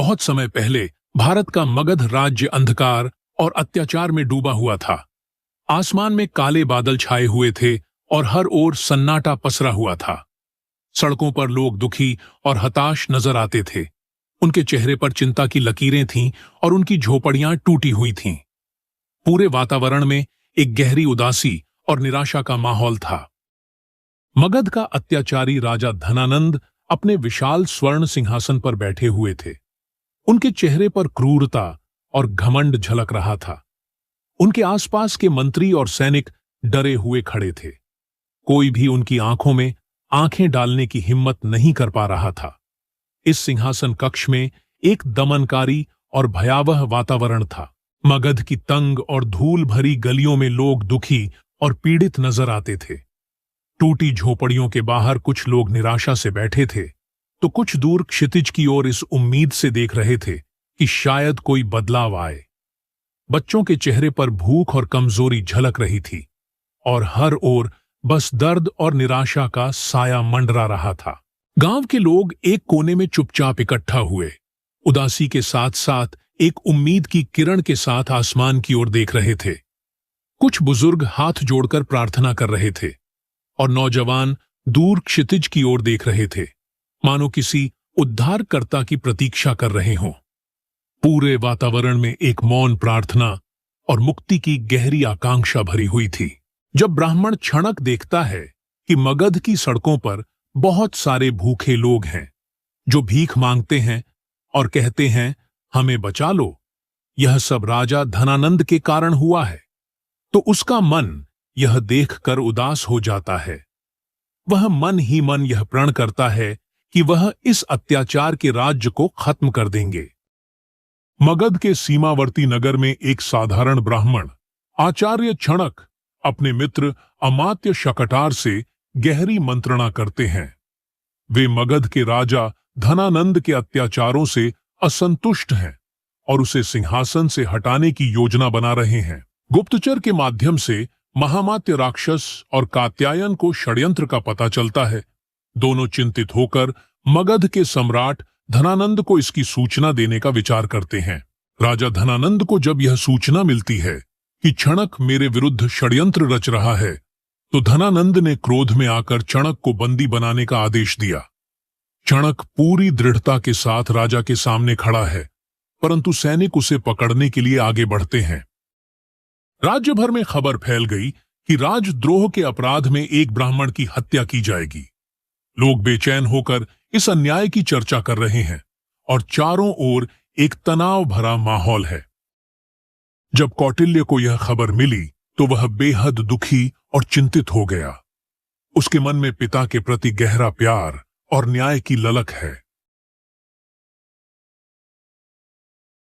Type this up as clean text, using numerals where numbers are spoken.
बहुत समय पहले भारत का मगध राज्य अंधकार और अत्याचार में डूबा हुआ था। आसमान में काले बादल छाए हुए थे और हर ओर सन्नाटा पसरा हुआ था। सड़कों पर लोग दुखी और हताश नजर आते थे। उनके चेहरे पर चिंता की लकीरें थीं और उनकी झोपड़ियां टूटी हुई थीं। पूरे वातावरण में एक गहरी उदासी और निराशा का माहौल था। मगध का अत्याचारी राजा धनानंद अपने विशाल स्वर्ण सिंहासन पर बैठे हुए थे। उनके चेहरे पर क्रूरता और घमंड झलक रहा था। उनके आसपास के मंत्री और सैनिक डरे हुए खड़े थे। कोई भी उनकी आंखों में आंखें डालने की हिम्मत नहीं कर पा रहा था। इस सिंहासन कक्ष में एक दमनकारी और भयावह वातावरण था। मगध की तंग और धूल भरी गलियों में लोग दुखी और पीड़ित नजर आते थे। टूटी झोपड़ियों के बाहर कुछ लोग निराशा से बैठे थे, तो कुछ दूर क्षितिज की ओर इस उम्मीद से देख रहे थे कि शायद कोई बदलाव आए। बच्चों के चेहरे पर भूख और कमजोरी झलक रही थी और हर ओर बस दर्द और निराशा का साया मंडरा रहा था। गांव के लोग एक कोने में चुपचाप इकट्ठा हुए, उदासी के साथ साथ एक उम्मीद की किरण के साथ आसमान की ओर देख रहे थे। कुछ बुजुर्ग हाथ जोड़कर प्रार्थना कर रहे थे और नौजवान दूर क्षितिज की ओर देख रहे थे, मानो किसी उद्धारकर्ता की प्रतीक्षा कर रहे हों। पूरे वातावरण में एक मौन प्रार्थना और मुक्ति की गहरी आकांक्षा भरी हुई थी। जब ब्राह्मण क्षणक देखता है कि मगध की सड़कों पर बहुत सारे भूखे लोग हैं जो भीख मांगते हैं और कहते हैं, हमें बचा लो, यह सब राजा धनानंद के कारण हुआ है, तो उसका मन यह देखकर उदास हो जाता है। वह मन ही मन यह प्रण करता है कि वह इस अत्याचार के राज्य को खत्म कर देंगे। मगध के सीमावर्ती नगर में एक साधारण ब्राह्मण आचार्य क्षणक अपने मित्र अमात्य शकटार से गहरी मंत्रणा करते हैं। वे मगध के राजा धनानंद के अत्याचारों से असंतुष्ट हैं और उसे सिंहासन से हटाने की योजना बना रहे हैं। गुप्तचर के माध्यम से महामात्य राक्षस और कात्यायन को षड्यंत्र का पता चलता है। दोनों चिंतित होकर मगध के सम्राट धनानंद को इसकी सूचना देने का विचार करते हैं। राजा धनानंद को जब यह सूचना मिलती है कि क्षणक मेरे विरुद्ध षड्यंत्र रच रहा है, तो धनानंद ने क्रोध में आकर क्षणक को बंदी बनाने का आदेश दिया। क्षणक पूरी दृढ़ता के साथ राजा के सामने खड़ा है, परंतु सैनिक उसे पकड़ने के लिए आगे बढ़ते हैं। राज्य भर में खबर फैल गई कि राजद्रोह के अपराध में एक ब्राह्मण की हत्या की जाएगी। लोग बेचैन होकर इस अन्याय की चर्चा कर रहे हैं और चारों ओर एक तनाव भरा माहौल है। जब कौटिल्य को यह खबर मिली तो वह बेहद दुखी और चिंतित हो गया। उसके मन में पिता के प्रति गहरा प्यार और न्याय की ललक है।